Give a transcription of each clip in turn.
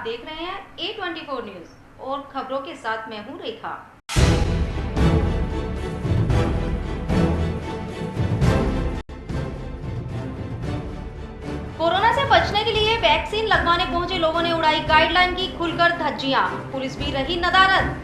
आप देख रहे हैं A24 न्यूज और खबरों के साथ मैं हूं रेखा। कोरोना से बचने के लिए वैक्सीन लगवाने पहुंचे लोगों ने उड़ाई गाइडलाइन की खुलकर धज्जियां, पुलिस भी रही नदारद।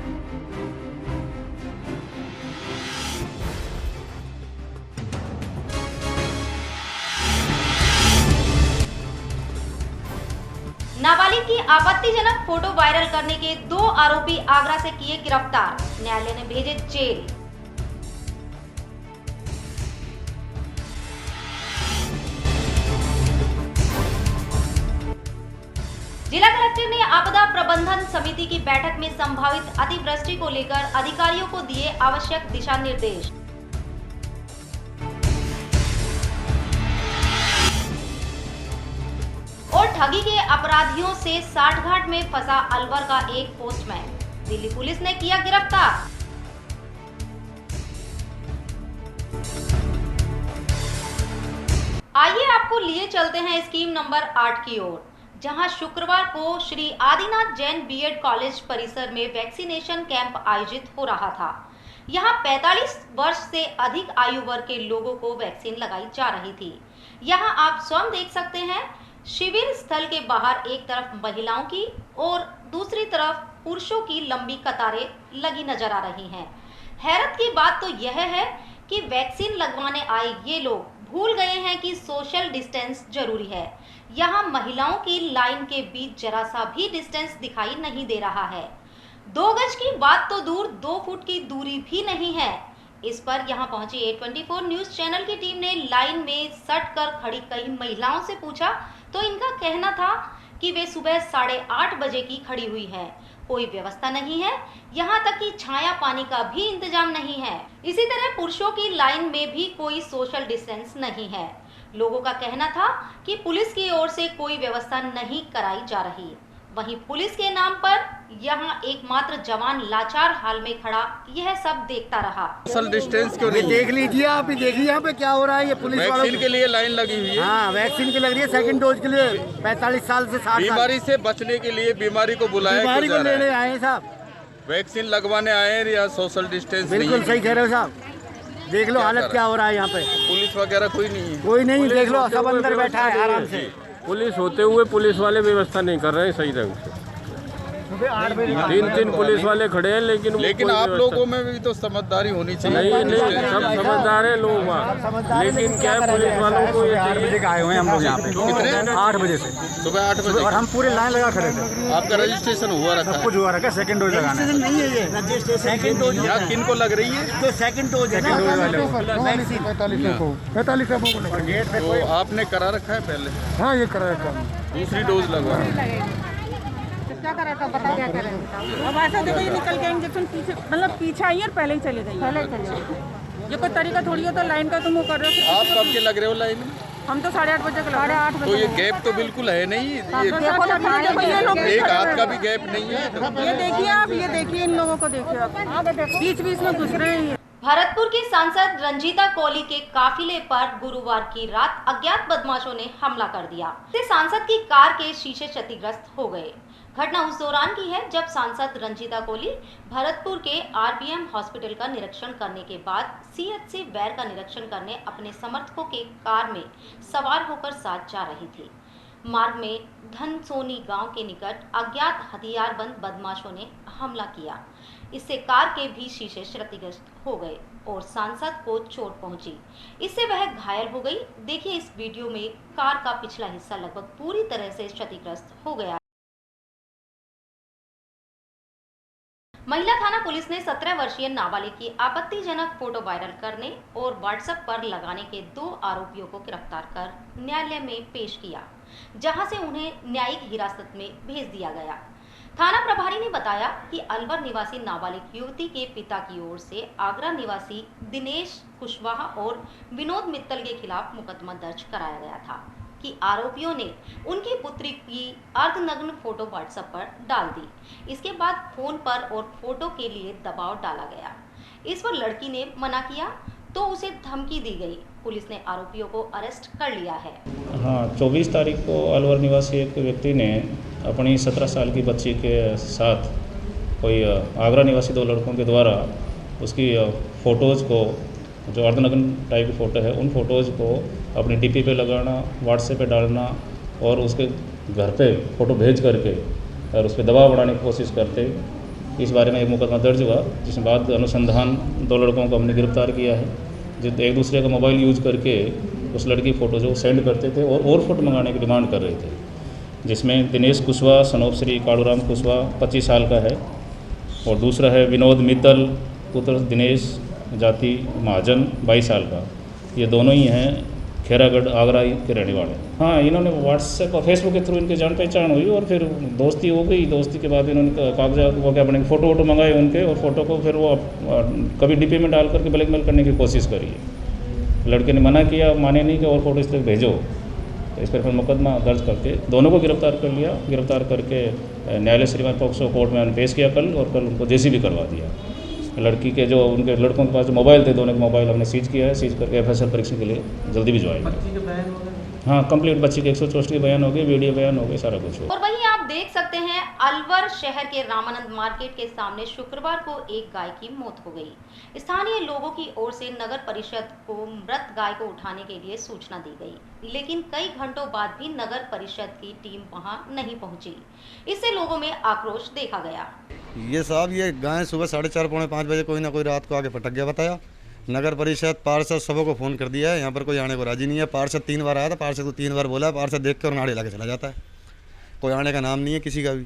नाबालिग की आपत्तिजनक फोटो वायरल करने के 2 आरोपी आगरा से किए गिरफ्तार, न्यायालय ने भेजे जेल। जिला कलेक्टर ने आपदा प्रबंधन समिति की बैठक में संभावित अतिवृष्टि को लेकर अधिकारियों को दिए आवश्यक दिशा निर्देश। और ठगी के अपराधियों से साठगांठ में फंसा अलवर का एक पोस्टमैन, दिल्ली पुलिस ने किया गिरफ्तार। आइए आपको लिए चलते हैं स्कीम नंबर 8 की ओर, जहां शुक्रवार को श्री आदिनाथ जैन बीएड कॉलेज परिसर में वैक्सीनेशन कैंप आयोजित हो रहा था। यहां 45 वर्ष से अधिक आयु वर्ग के लोगों को वैक्सीन लगाई जा रही थी। यहां आप स्वयं देख सकते हैं, शिविर स्थल के बाहर एक तरफ महिलाओं की और दूसरी तरफ पुरुषों की लंबी कतारें लगी नजर आ रही हैं। हैरत की बात तो यह है कि वैक्सीन लगवाने आए ये लोग भूल गए हैं कि सोशल डिस्टेंस जरूरी है। यहाँ महिलाओं की लाइन के बीच जरा सा भी डिस्टेंस दिखाई नहीं दे रहा है। 2 गज की बात तो दूर, 2 फुट की दूरी भी नहीं है। इस पर यहां पहुंची A24 न्यूज चैनल की टीम ने लाइन में सट कर खड़ी कई महिलाओं से पूछा तो इनका कहना था कि वे सुबह 8:30 बजे की खड़ी हुई है, कोई व्यवस्था नहीं है, यहां तक कि छाया पानी का भी इंतजाम नहीं है। इसी तरह पुरुषों की लाइन में भी कोई सोशल डिस्टेंस नहीं है। लोगों का कहना था कि पुलिस की ओर से कोई व्यवस्था नहीं कराई जा रही। वहीं पुलिस के नाम पर यहां एकमात्र जवान लाचार हाल में खड़ा यह सब देखता रहा। सोशल डिस्टेंस क्यों नहीं? देख लीजिए, आप ही देखिए यहाँ पे क्या हो रहा है। ये पुलिस वालों वैक्सीन के लिए लाइन लगी हुई है। हाँ, वैक्सीन की लग रही है, सेकंड डोज के लिए 45 साल से 60 साल। बीमारी से बचने के लिए बीमारी को बुलाया बीमारी क्यों को जा रहा लेने है? आए हैं साहब। वैक्सीन लगवाने आए हैं या सोशल डिस्टेंस? बिल्कुल सही कह रहे हो साहब, देख लो हालत क्या हो रहा है यहाँ पे। पुलिस वगैरह कोई नहीं है? कोई नहीं, देख लो सब अंदर बैठा है आराम से। पुलिस होते हुए पुलिस वाले व्यवस्था नहीं कर रहे हैं सही ढंग से। 3 पुलिस वाले खड़े हैं लेकिन आप लोगों में भी तो समझदारी होनी चाहिए। नहीं, सब समझदार है लोग वहाँ, लेकिन क्या है पुलिस वालों को ये 8 बजे का आए हुए हैं हम लोग यहाँ पे। कितने? 8 बजे से सुबह 8 बजे। और हम पूरे लाइन लगा खड़े थे। आपका रजिस्ट्रेशन हुआ रखा सब कुछ हुआ रखा, सेकंड डोज लगाना है। नहीं है ये सेकंड डोज। यहाँ किन को लग रही है? जो सेकंड डोज है, 45 को गेट पे तो आपने करा रखा है पहले? हाँ, ये करा रखा। दूसरी डोज लगवा। क्या करा था, बता क्या करें। अब ऐसा देखो, ये निकल गया इंजेक्शन पीछे, मतलब पीछे आई और पहले ही चले गई। ये कोई तरीका थोड़ी है तो लाइन का तुम वो कर रहे हो। आप कब के लग रहे हो लाइन में? हम तो 8:30 बजे के 8:30 बजे। तो ये गैप तो बिल्कुल है नहीं, ये एक हाथ का भी गैप नहीं है। ये देखिए आप, ये देखिए इन लोगों को देखिए आप, बीच बीच में घुस रहे हैं। भरतपुर की सांसद रंजीता कौली के काफिले पर गुरुवार की रात अज्ञात बदमाशों ने हमला कर दिया। इससे सांसद की कार के शीशे क्षतिग्रस्त हो गए। घटना उस दौरान की है जब सांसद रंजीता कौली भरतपुर के RBM हॉस्पिटल का निरीक्षण करने के बाद CHC वैर का निरीक्षण करने अपने समर्थकों के कार में सवार होकर साथ जा रही थी। मार्ग में धनसोनी गांव के निकट अज्ञात हथियारबंद बदमाशों ने हमला किया। इससे कार के भी शीशे क्षतिग्रस्त हो गए और सांसद को चोट पहुंची। इससे वह घायल हो गई। देखिए इस वीडियो में कार का पिछला हिस्सा लगभग पूरी तरह से क्षतिग्रस्त हो गया। महिला थाना पुलिस ने 17 वर्षीय नाबालिग की आपत्तिजनक फोटो वायरल करने और व्हाट्सएप पर लगाने के 2 आरोपियों को गिरफ्तार कर न्यायालय में पेश किया, जहां से उन्हें न्यायिक हिरासत में भेज दिया गया। थाना प्रभारी ने बताया कि अलवर निवासी नाबालिग युवती के पिता की ओर से आगरा निवासी दिनेश कुशवाहा और विनोद मित्तल के खिलाफ मुकदमा दर्ज कराया गया था कि आरोपियों ने उनकी पुत्री की अर्धनग्न फोटो व्हाट्सएप पर डाल दी। इसके बाद फोन पर और फोटो के लिए दबाव डाला गया। इस पर लड़की ने मना किया तो उसे धमकी दी गई। पुलिस ने आरोपियों को अरेस्ट कर लिया है। हाँ, 24 तारीख को अलवर निवासी एक व्यक्ति ने अपनी 17 साल की बच्ची के साथ कोई आगरा निवासी 2 लड़कों के द्वारा उसकी फ़ोटोज़ को, जो अर्धनग्न टाइप की फ़ोटो है, उन फ़ोटोज़ को अपनी डीपी पे लगाना, व्हाट्सएप पे डालना और उसके घर पे फ़ोटो भेज करके और उस पर दबाव बढ़ाने की कोशिश करते, इस बारे में एक मुकदमा दर्ज हुआ, जिसमें बाद अनुसंधान 2 लड़कों को हमने गिरफ्तार किया है, जो एक दूसरे का मोबाइल यूज़ करके उस लड़की की फ़ोटो जो सेंड करते थे और फ़ोटो मंगाने की डिमांड कर रहे थे, जिसमें दिनेश कुशवाहा सनोप श्री कालूराम कुशवाहा 25 साल का है और दूसरा है विनोद मित्तल पुत्र दिनेश जाति महाजन 22 साल का। ये दोनों ही हैं खेरागढ़ आगरा के रहने वाले। हाँ, इन्होंने व्हाट्सएप और फेसबुक के थ्रू इनकी जान पहचान हुई और फिर दोस्ती हो गई। दोस्ती के बाद इन्होंने कागजात वो क्या बने फ़ोटो वोटो मंगाए उनके, और फ़ोटो को फिर वो कभी डीपी में डाल करके ब्लैकमेल करने की कोशिश करी है। लड़के ने मना किया, माने नहीं कि और फ़ोटो इस तक भेजो, तो इस पर फिर मुकदमा दर्ज करके दोनों को गिरफ्तार कर लिया। गिरफ्तार करके न्यायालय श्रीमान पॉक्सो कोर्ट में पेश किया कल, और कल उनको जेसीबी करवा दिया। लड़की के जो उनके लड़कों के पास जो मोबाइल थे, दोनों के मोबाइल हमने सीज किया है। सीज करके एफएसएल परीक्षण के लिए जल्दी भिजवाएंगे। हाँ, कंप्लीट बच्ची के 164 के बयान हो गए, वीडियो बयान हो गए, सारा कुछ हो। और वहीं आप देख सकते हैं अलवर शहर के रामानंद मार्केट के सामने शुक्रवार को एक गाय की मौत हो गई। स्थानीय लोगों की ओर से नगर परिषद को मृत गाय को उठाने के लिए सूचना दी गई, लेकिन कई घंटों बाद भी नगर परिषद की टीम वहां नहीं पहुंची। इससे लोगों में आक्रोश देखा गया। ये साहब, ये गाय सुबह 4:30 पौने 5 बजे कोई ना कोई रात को आके पटक गया, बताया। नगर परिषद पार्षद सबों को फ़ोन कर दिया है, यहाँ पर कोई आने को राजी नहीं है। पार्षद 3 बार आया था, पार्षद को 3 बार बोला, पार्षद देख कर नाड़े ला के चला जाता है। कोई आने का नाम नहीं है किसी का भी,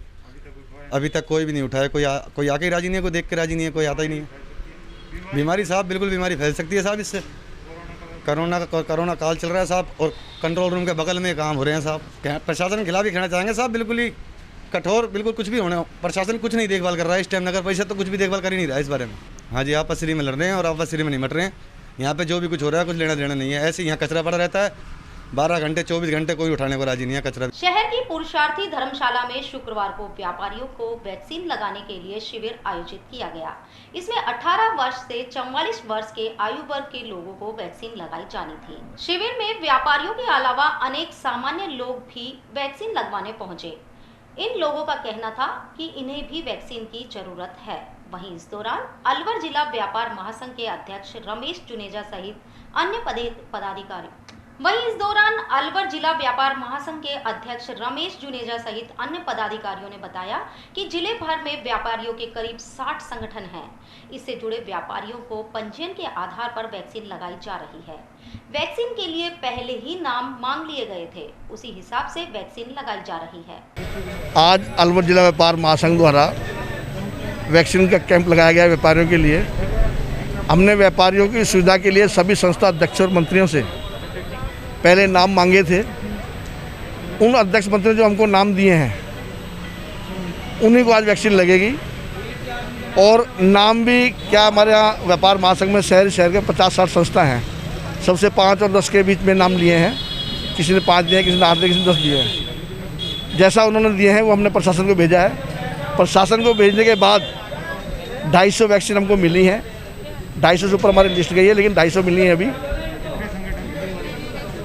अभी तक कोई भी नहीं उठाया। कोई आके राजी नहीं है, कोई देख के राजी नहीं है, कोई आता ही नहीं है। बीमारी साहब, बिल्कुल बीमारी फैल सकती है साहब इससे। कोरोना काल चल रहा है साहब, और कंट्रोल रूम के बगल में काम हो रहे हैं साहब। प्रशासन के खिलाफ ही कहना चाहेंगे साहब, बिल्कुल ही कठोर, बिल्कुल कुछ भी होने। प्रशासन कुछ नहीं देखभाल कर रहा है इस टाइम, नगर परिषद तो कुछ भी देखभाल कर ही नहीं रहा है इस बारे में। हाँ जी, आपसरी में लड़ रहे हैं और आपसरी में नहीं मट रहे हैं। यहाँ पे जो भी कुछ हो रहा है कुछ लेना देना नहीं है। ऐसे यहाँ कचरा पड़ा रहता है 12 घंटे 24 घंटे, कोई उठाने को राजी नहीं है कचरा। शहर की पुरुषार्थी धर्मशाला में शुक्रवार को व्यापारियों को वैक्सीन लगाने के लिए शिविर आयोजित किया गया। इसमें 18 वर्ष से 44 वर्ष के आयु वर्ग के लोगों को वैक्सीन लगाई जानी थी। शिविर में व्यापारियों के अलावा अनेक सामान्य लोग भी वैक्सीन लगवाने पहुंचे। इन लोगों का कहना था कि इन्हें भी वैक्सीन की जरूरत है। वहीं इस दौरान अलवर जिला व्यापार महासंघ के अध्यक्ष रमेश जुनेजा सहित अन्य पदाधिकारियों ने बताया कि जिले भर में व्यापारियों के करीब 60 संगठन हैं। इससे जुड़े व्यापारियों को पंजीयन के आधार पर वैक्सीन लगाई जा रही है। वैक्सीन के लिए पहले ही नाम मांग लिए गए थे, उसी हिसाब से वैक्सीन लगाई जा रही है। आज अलवर जिला व्यापार महासंघ द्वारा वैक्सीन का कैंप लगाया गया व्यापारियों के लिए। हमने व्यापारियों की सुविधा के लिए सभी संस्था अध्यक्षों और मंत्रियों से पहले नाम मांगे थे। उन अध्यक्ष मंत्रियों जो हमको नाम दिए हैं उन्हीं को आज वैक्सीन लगेगी। और नाम भी क्या, हमारे यहाँ व्यापार महासंघ में शहर के 50-60 संस्था हैं। सबसे 5 और 10 के बीच में नाम लिए हैं। किसी ने 5 दिए हैं, किसी ने 8 दिए, किसी ने 10 दिए हैं। जैसा उन्होंने दिए हैं वो हमने प्रशासन को भेजा है। प्रशासन को भेजने के बाद 250 वैक्सीन हमको मिली हैं। 250 से ऊपर हमारी लिस्ट गई है, लेकिन 250 मिली है अभी।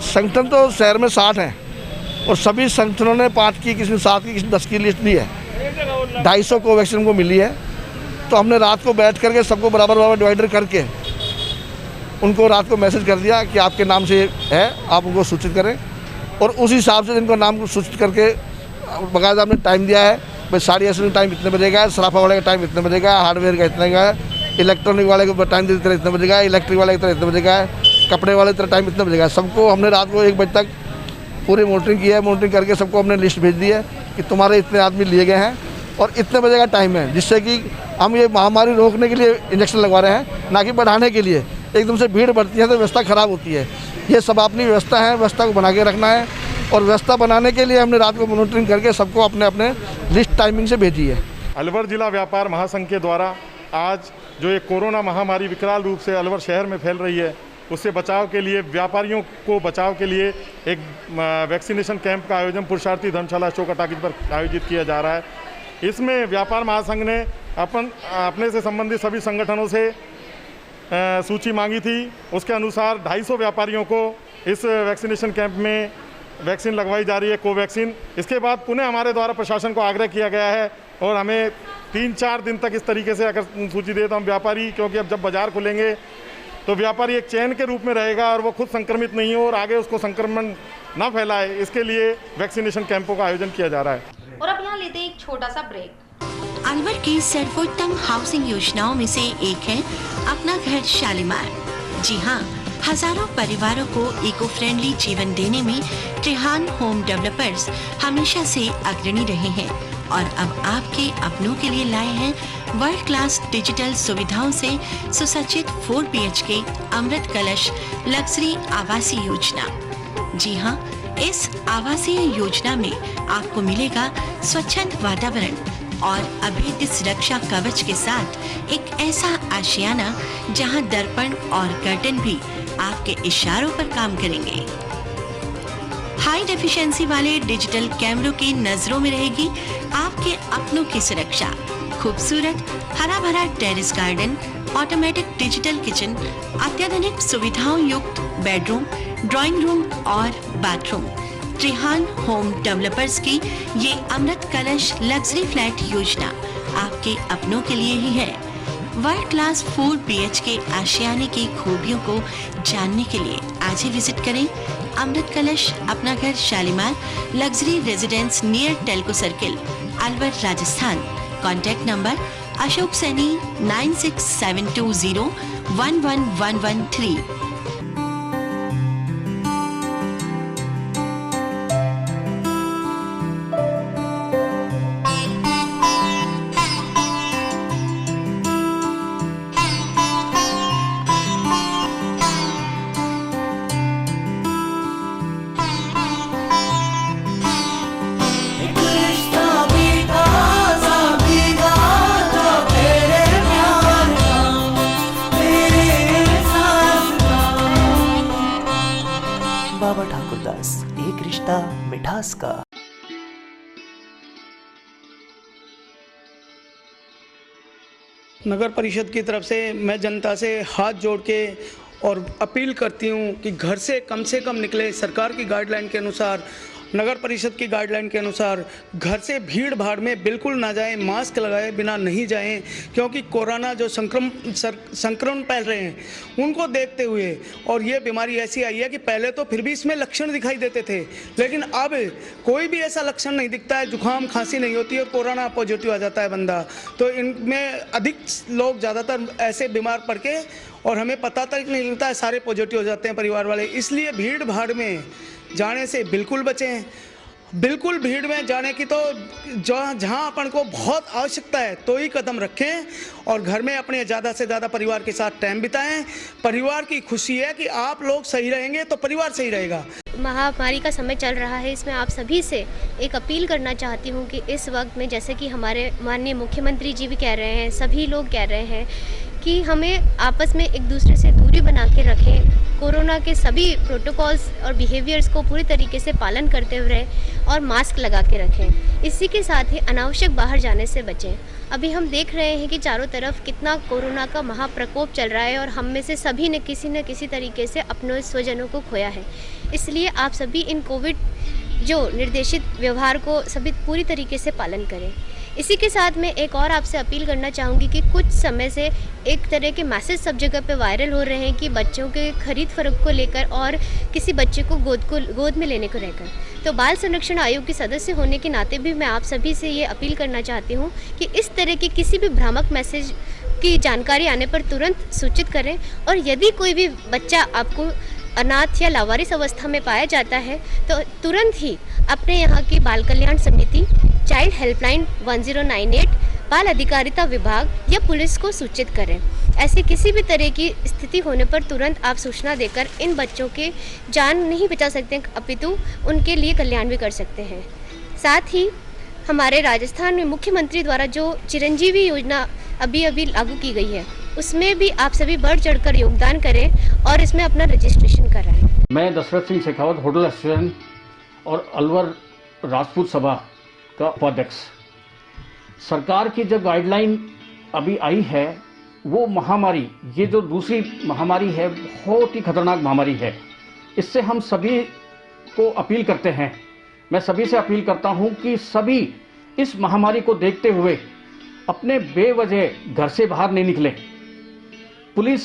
संगठन तो शहर में 60 हैं और सभी संगठनों ने 5 की, किसी ने 7 की, किसी ने 10 की लिस्ट दी है। 250 को वैक्सीन हमको मिली है। तो हमने रात को बैठ करके सबको बराबर डिवाइडर करके उनको रात को मैसेज कर दिया कि आपके नाम से है, आप उनको सूचित करें। और उस हिसाब से जिनको नाम को सूचित करके बाकायदा हमने टाइम दिया है। भाई साड़ी ऐसे टाइम इतने बजे का है, सराफा वाले का टाइम इतने बजे का है, हार्डवेयर का इतने का है, इलेक्ट्रॉनिक वाले को टाइम इतने बजे का है, इलेक्ट्रिक वाले की तरह इतने बजे का है, कपड़े वाले की तरह टाइम इतने बजे का है। सबको हमने रात को 1 बजे तक पूरी मॉनिटरिंग की है। मॉनिटरिंग करके सबको हमने लिस्ट भेज दी है कि तुम्हारे इतने आदमी लिए गए हैं और इतने बजे का टाइम है, जिससे कि हम ये महामारी रोकने के लिए इंजेक्शन लगवा रहे हैं, ना कि बढ़ाने के लिए। एकदम से भीड़ बढ़ती है तो व्यवस्था ख़राब होती है। ये सब अपनी व्यवस्था है, व्यवस्था को बना के रखना है। और व्यवस्था बनाने के लिए हमने रात को मॉनिटरिंग करके सबको अपने अपने लिस्ट टाइमिंग से भेजी है। अलवर जिला व्यापार महासंघ के द्वारा आज जो एक कोरोना महामारी विकराल रूप से अलवर शहर में फैल रही है, उससे बचाव के लिए, व्यापारियों को बचाव के लिए एक वैक्सीनेशन कैंप का आयोजन पुरुषार्थी धर्मशाला अशोका टाकीज पर आयोजित किया जा रहा है। इसमें व्यापार महासंघ ने अपने से संबंधित सभी संगठनों से सूची मांगी थी। उसके अनुसार 250 व्यापारियों को इस वैक्सीनेशन कैंप में वैक्सीन लगवाई जा रही है, कोवैक्सीन। इसके बाद पुनः हमारे द्वारा प्रशासन को आग्रह किया गया है और हमें 3-4 दिन तक इस तरीके से अगर सूची दे तो हम व्यापारी, क्योंकि अब जब बाज़ार खुलेंगे तो व्यापारी एक चैन के रूप में रहेगा और वो खुद संक्रमित नहीं हो और आगे उसको संक्रमण ना फैलाए, इसके लिए वैक्सीनेशन कैंपों का आयोजन किया जा रहा है। और अब यहाँ लेते हैं एक छोटा सा ब्रेक। अलवर की सर्वोत्तम हाउसिंग योजनाओं में से एक है अपना घर शालीमार। जी हाँ, हजारों परिवारों को इको फ्रेंडली जीवन देने में त्रिहान होम डेवलपर्स हमेशा से अग्रणी रहे हैं और अब आपके अपनों के लिए लाए हैं वर्ल्ड क्लास डिजिटल सुविधाओं से सुसज्जित 4 BHK अमृत कलश लग्जरी आवासीय योजना। जी हाँ, इस आवासीय योजना में आपको मिलेगा स्वच्छंद वातावरण और अभेद्य सुरक्षा कवच के साथ एक ऐसा आशियाना जहां दर्पण और कर्टन भी आपके इशारों पर काम करेंगे। हाई डेफिशिएंसी वाले डिजिटल कैमरों की नजरों में रहेगी आपके अपनों की सुरक्षा। खूबसूरत हरा भरा terrace garden, automatic digital kitchen, अत्याधुनिक सुविधाओं युक्त बेडरूम, ड्राइंग रूम और बाथरूम। त्रिहान होम डेवलपर्स की ये अमृत कलश लग्जरी फ्लैट योजना आपके अपनों के लिए ही है। वर्ल्ड क्लास 4 BHK आशियाने की खूबियों को जानने के लिए आज ही विजिट करें अमृत कलश अपना घर Shalimar luxury residence near Telco circle, Alwar, Rajasthan. Contact number Ashok Saini 9672011113। बाबा ठाकुर दास, एक रिश्ता मिठास का। नगर परिषद की तरफ से मैं जनता से हाथ जोड़ के और अपील करती हूँ कि घर से कम निकले। सरकार की गाइडलाइन के अनुसार, नगर परिषद की गाइडलाइन के अनुसार घर से भीड़ भाड़ में बिल्कुल ना जाएं, मास्क लगाए बिना नहीं जाएं, क्योंकि कोरोना जो संक्रमण फैल रहे हैं उनको देखते हुए, और ये बीमारी ऐसी आई है कि पहले तो फिर भी इसमें लक्षण दिखाई देते थे, लेकिन अब कोई भी ऐसा लक्षण नहीं दिखता है, जुकाम खांसी नहीं होती और कोरोना पॉजिटिव आ जाता है बंदा। तो इनमें अधिक लोग ज़्यादातर ऐसे बीमार पड़ के और हमें पता तक नहीं लगता है, सारे पॉजिटिव हो जाते हैं परिवार वाले। इसलिए भीड़ भाड़ में जाने से बिल्कुल बचें। बिल्कुल भीड़ में जाने की तो जहाँ अपन को बहुत आवश्यकता है तो ही कदम रखें और घर में अपने ज़्यादा से ज़्यादा परिवार के साथ टाइम बिताएं। परिवार की खुशी है कि आप लोग सही रहेंगे तो परिवार सही रहेगा। महामारी का समय चल रहा है, इसमें आप सभी से एक अपील करना चाहती हूँ कि इस वक्त में, जैसे कि हमारे माननीय मुख्यमंत्री जी भी कह रहे हैं, सभी लोग कह रहे हैं कि हमें आपस में एक दूसरे से दूरी बना के रखें, कोरोना के सभी प्रोटोकॉल्स और बिहेवियर्स को पूरी तरीके से पालन करते हुए और मास्क लगा के रखें। इसी के साथ ही अनावश्यक बाहर जाने से बचें। अभी हम देख रहे हैं कि चारों तरफ कितना कोरोना का महाप्रकोप चल रहा है और हम में से सभी ने किसी न किसी तरीके से अपने स्वजनों को खोया है। इसलिए आप सभी इन कोविड जो निर्देशित व्यवहार को सभी पूरी तरीके से पालन करें। इसी के साथ मैं एक और आपसे अपील करना चाहूँगी कि कुछ समय से एक तरह के मैसेज सब जगह पे वायरल हो रहे हैं कि बच्चों के खरीद फरोख्त को लेकर और किसी बच्चे को गोद में लेने को लेकर। तो बाल संरक्षण आयोग के सदस्य होने के नाते भी मैं आप सभी से ये अपील करना चाहती हूँ कि इस तरह के किसी भी भ्रामक मैसेज की जानकारी आने पर तुरंत सूचित करें, और यदि कोई भी बच्चा आपको अनाथ या लावारिस अवस्था में पाया जाता है तो तुरंत ही अपने यहाँ की बाल कल्याण समिति, चाइल्ड हेल्पलाइन 1098, बाल अधिकारिता विभाग या पुलिस को सूचित करें। ऐसी किसी भी तरह की स्थिति होने पर तुरंत आप सूचना देकर इन बच्चों के जान नहीं बचा सकते, अपितु उनके लिए कल्याण भी कर सकते हैं। साथ ही हमारे राजस्थान में मुख्यमंत्री द्वारा जो चिरंजीवी योजना अभी लागू की गई है, उसमें भी आप सभी बढ़ चढ़कर योगदान करें और इसमें अपना रजिस्ट्रेशन कराएं। मैं दशरथ सिंह शेखावत, होटल एसोसिएशन और अलवर राजपूत सभा का उपाध्यक्ष। सरकार की जो गाइडलाइन अभी आई है वो महामारी, ये जो दूसरी महामारी है, बहुत ही खतरनाक महामारी है। इससे हम सभी को अपील करते हैं, मैं सभी से अपील करता हूं कि सभी इस महामारी को देखते हुए अपने बेवजह घर से बाहर नहीं निकलें। पुलिस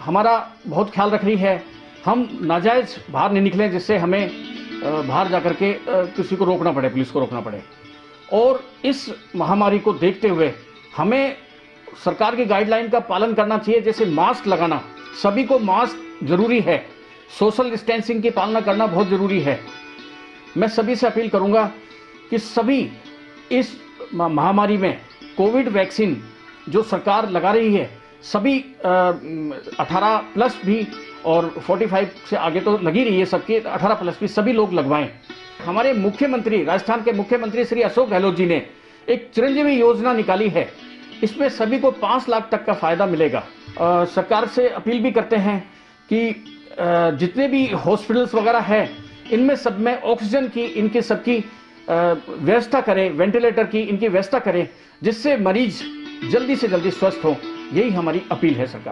हमारा बहुत ख्याल रख रही है, हम नाजायज़ बाहर नहीं निकलें जिससे हमें बाहर जाकर के किसी को रोकना पड़े, पुलिस को रोकना पड़े। और इस महामारी को देखते हुए हमें सरकार की गाइडलाइन का पालन करना चाहिए, जैसे मास्क लगाना, सभी को मास्क जरूरी है, सोशल डिस्टेंसिंग की पालना करना बहुत ज़रूरी है। मैं सभी से अपील करूंगा कि सभी इस महामारी में कोविड वैक्सीन जो सरकार लगा रही है, सभी 18 प्लस भी और 45 से आगे तो लगी रही है, सबके 18 प्लस भी सभी लोग लगवाएं। हमारे मुख्यमंत्री, राजस्थान के मुख्यमंत्री श्री अशोक गहलोत जी ने एक चिरंजीवी योजना निकाली है, इसमें सभी को 5 लाख तक का फायदा मिलेगा। सरकार से अपील भी करते हैं कि जितने भी हॉस्पिटल्स वगैरह है, इनमें सब में ऑक्सीजन की, इनकी सबकी व्यवस्था करें, वेंटिलेटर की इनकी व्यवस्था करें, जिससे मरीज जल्दी से जल्दी स्वस्थ हो। यही हमारी अपील है सरकार।